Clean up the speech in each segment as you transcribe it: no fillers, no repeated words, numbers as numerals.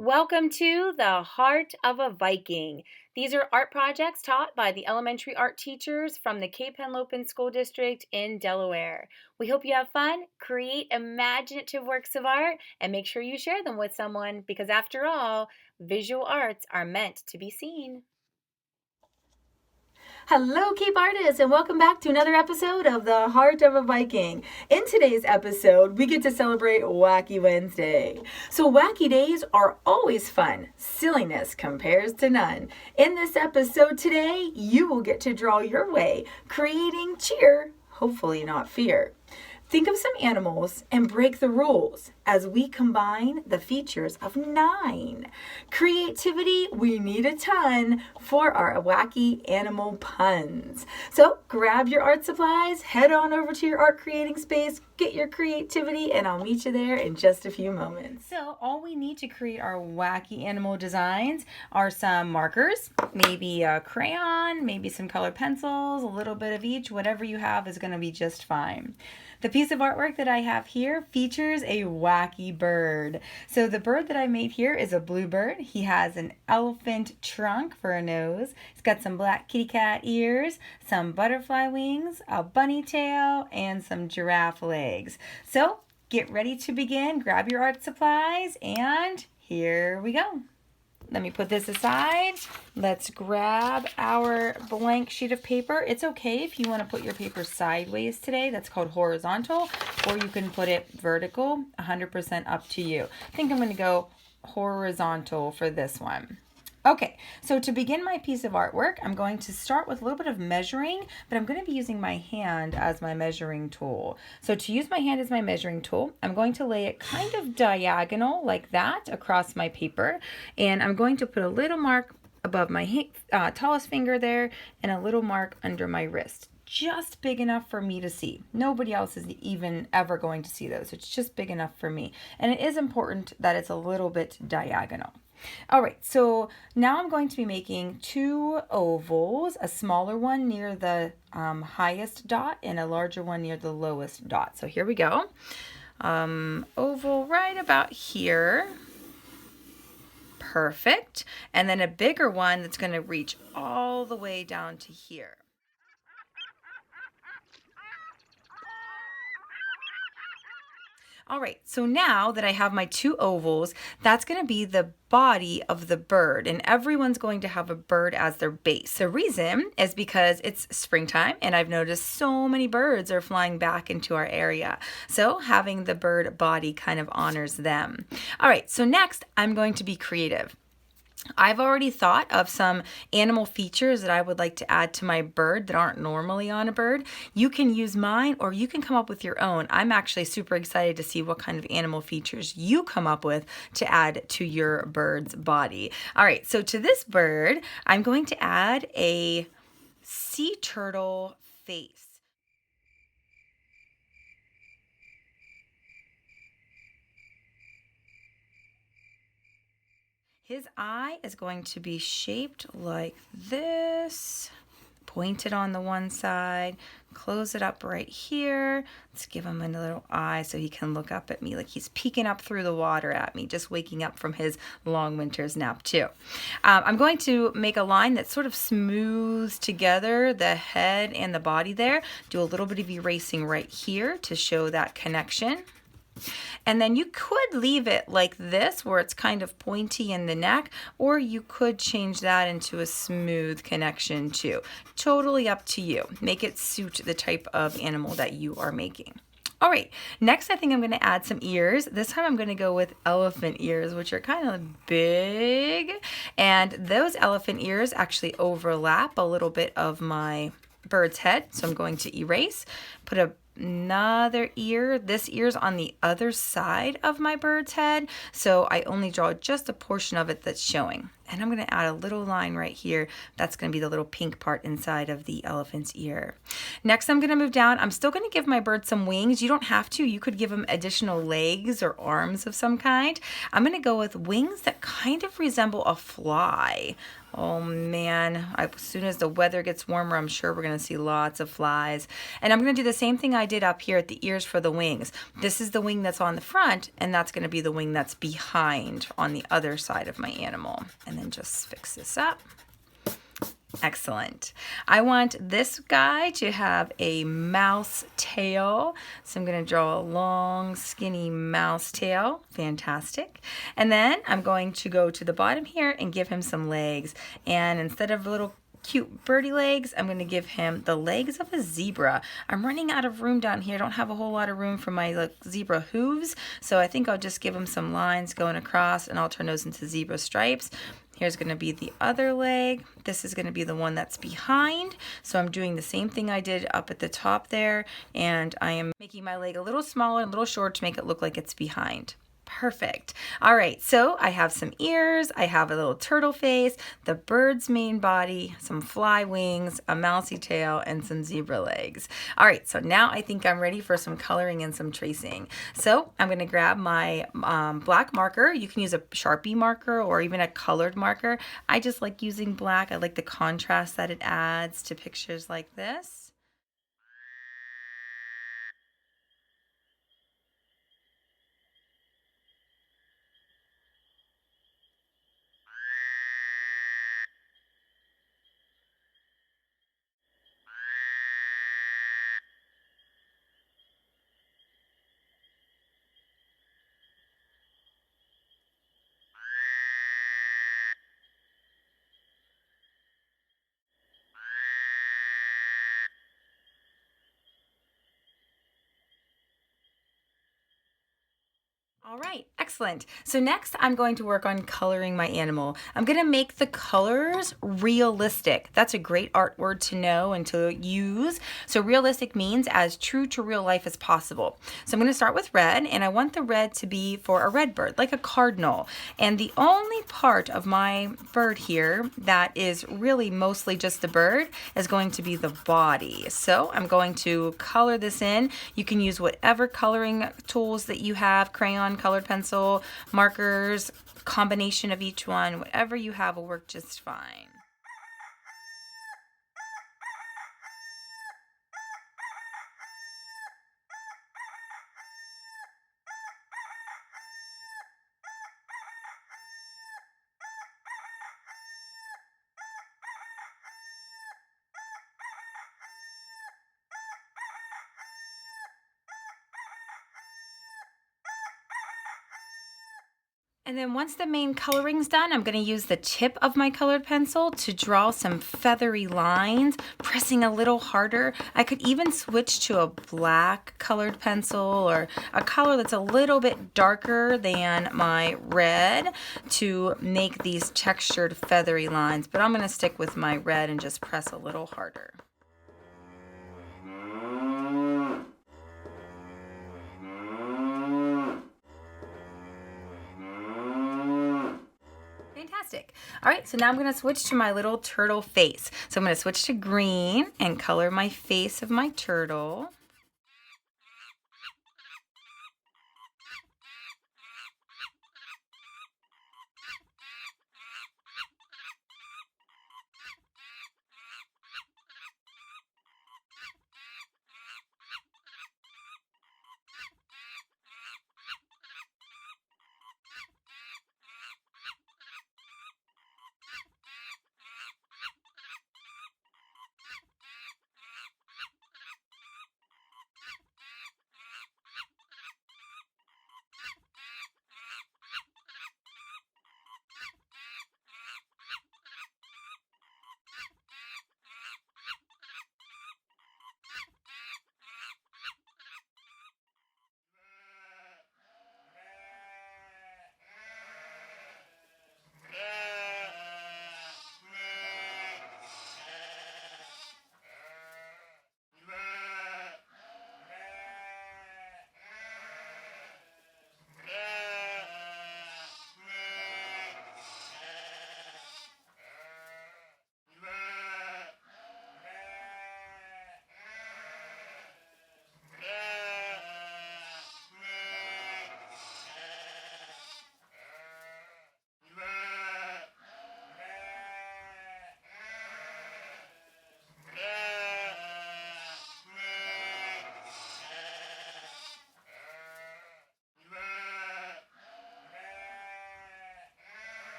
Welcome to the Heart of a Viking. These are art projects taught by the elementary art teachers from the Cape Henlopen School District in Delaware. We hope you have fun, create imaginative works of art, and make sure you share them with someone because after all, visual arts are meant to be seen. Hello, Cape Artists, and welcome back to another episode of The Heart of a Viking. In today's episode, we get to celebrate Wacky Wednesday. So, wacky days are always fun. Silliness compares to none. In this episode today, you will get to draw your way, creating cheer, hopefully not fear. Think of some animals and break the rules as we combine the features of 9. Creativity, we need a ton for our wacky animal puns. So grab your art supplies, head on over to your art creating space, get your creativity, and I'll meet you there in just a few moments. So all we need to create our wacky animal designs are some markers, maybe a crayon, maybe some colored pencils, a little bit of each. Whatever you have is going to be just fine. The piece of artwork that I have here features a wacky bird. So the bird that I made here is a bluebird. He has an elephant trunk for a nose. He's got some black kitty cat ears, some butterfly wings, a bunny tail, and some giraffe legs. So get ready to begin. Grab your art supplies, and here we go. Let me put this aside. Let's grab our blank sheet of paper. It's okay if you want to put your paper sideways today. That's called horizontal, or you can put it vertical, 100% up to you. I think I'm going to go horizontal for this one. Okay, so to begin my piece of artwork, I'm going to start with a little bit of measuring, but I'm going to be using my hand as my measuring tool. So to use my hand as my measuring tool, I'm going to lay it kind of diagonal like that across my paper, and I'm going to put a little mark above my tallest finger there and a little mark under my wrist. Just big enough for me to see. Nobody else is even ever going to see those. It's just big enough for me. And it is important that it's a little bit diagonal. All right, so now I'm going to be making 2 ovals, a smaller one near the highest dot and a larger one near the lowest dot. So here we go. Oval right about here. Perfect. And then a bigger one that's going to reach all the way down to here. All right, so now that I have my 2 ovals, that's going to be the body of the bird, and everyone's going to have a bird as their base. The reason is because it's springtime, and I've noticed so many birds are flying back into our area. So having the bird body kind of honors them. All right, so next I'm going to be creative. I've already thought of some animal features that I would like to add to my bird that aren't normally on a bird. You can use mine or you can come up with your own. I'm actually super excited to see what kind of animal features you come up with to add to your bird's body. All right, so to this bird, I'm going to add a sea turtle face. His eye is going to be shaped like this, pointed on the one side, close it up right here. Let's give him a little eye so he can look up at me like he's peeking up through the water at me, just waking up from his long winter's nap too. I'm going to make a line that sort of smooths together the head and the body there. Do a little bit of erasing right here to show that connection. And then you could leave it like this where it's kind of pointy in the neck, or you could change that into a smooth connection too. Totally up to you. Make it suit the type of animal that you are making. All right, next I think I'm going to add some ears. This time I'm going to go with elephant ears, which are kind of big. And those elephant ears actually overlap a little bit of my bird's head. So I'm going to erase, put another ear. This ear's on the other side of my bird's head, so I only draw just a portion of it that's showing. And I'm going to add a little line right here. That's going to be the little pink part inside of the elephant's ear. Next, I'm going to move down. I'm still going to give my bird some wings. You don't have to. You could give him additional legs or arms of some kind. I'm going to go with wings that kind of resemble a fly. Oh man, as soon as the weather gets warmer, I'm sure we're going to see lots of flies. And I'm going to do the same thing I did up here at the ears for the wings. This is the wing that's on the front, and that's going to be the wing that's behind on the other side of my animal. And then just fix this up. Excellent. I want this guy to have a mouse tail. So I'm going to draw a long, skinny mouse tail. Fantastic. And then I'm going to go to the bottom here and give him some legs. And instead of little cute birdie legs, I'm going to give him the legs of a zebra. I'm running out of room down here. I don't have a whole lot of room for my zebra hooves. So I think I'll just give him some lines going across, and I'll turn those into zebra stripes. Here's going to be the other leg. This is going to be the one that's behind. So I'm doing the same thing I did up at the top there. And I am making my leg a little smaller and a little short to make it look like it's behind. Perfect. All right, so I have some ears, I have a little turtle face, the bird's main body, some fly wings, a mousy tail, and some zebra legs. All right, so now I think I'm ready for some coloring and some tracing. So I'm going to grab my black marker. You can use a Sharpie marker or even a colored marker. I just like using black. I like the contrast that it adds to pictures like this. All right, excellent. So next I'm going to work on coloring my animal. I'm going to make the colors realistic. That's a great art word to know and to use. So realistic means as true to real life as possible. So I'm going to start with red, and I want the red to be for a red bird, like a cardinal. And the only part of my bird here that is really mostly just the bird is going to be the body. So I'm going to color this in. You can use whatever coloring tools that you have, crayon, colored pencil, markers, combination of each one, whatever you have will work just fine. And then once the main coloring's done, I'm going to use the tip of my colored pencil to draw some feathery lines, pressing a little harder. I could even switch to a black colored pencil or a color that's a little bit darker than my red to make these textured feathery lines. But I'm going to stick with my red and just press a little harder. Fantastic. All right, so now I'm going to switch to my little turtle face. So I'm going to switch to green and color my face of my turtle.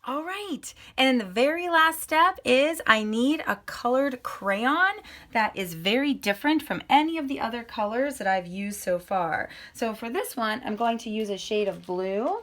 All right, and the very last step is I need a colored crayon that is very different from any of the other colors that I've used so far. So for this one, I'm going to use a shade of blue.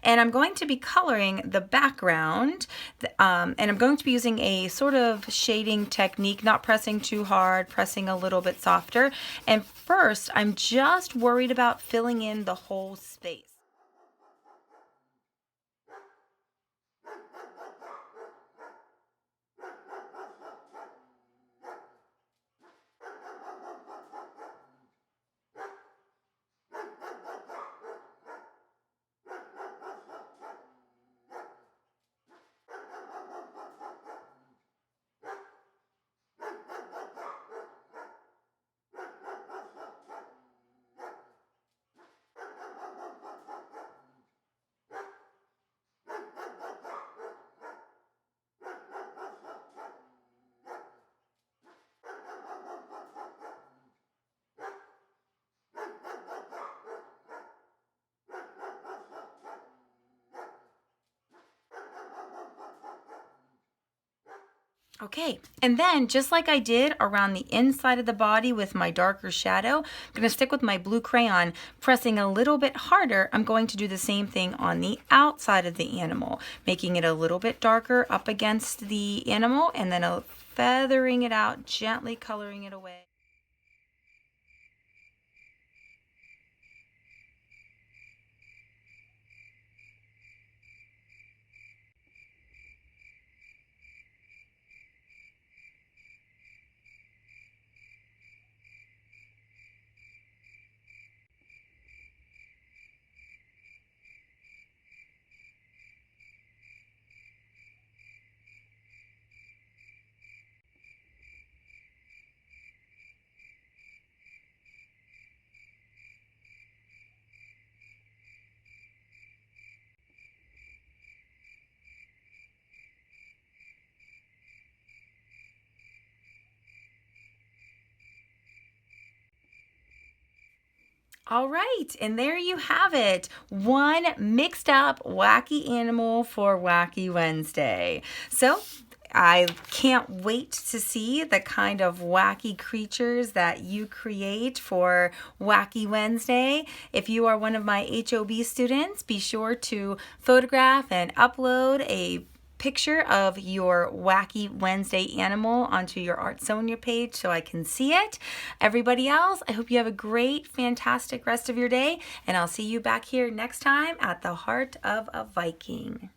And I'm going to be coloring the background, and I'm going to be using a sort of shading technique, not pressing too hard, pressing a little bit softer. And first, I'm just worried about filling in the whole space. Okay, and then just like I did around the inside of the body with my darker shadow, I'm going to stick with my blue crayon, pressing a little bit harder. I'm going to do the same thing on the outside of the animal, making it a little bit darker up against the animal, and then feathering it out, gently coloring it away. All right, and there you have it. One mixed up wacky animal for Wacky Wednesday. So I can't wait to see the kind of wacky creatures that you create for Wacky Wednesday. If you are one of my HOB students, be sure to photograph and upload a picture of your Wacky Wednesday animal onto your Artsonia page so I can see it. Everybody else, I hope you have a great, fantastic rest of your day, and I'll see you back here next time at the Heart of a Viking.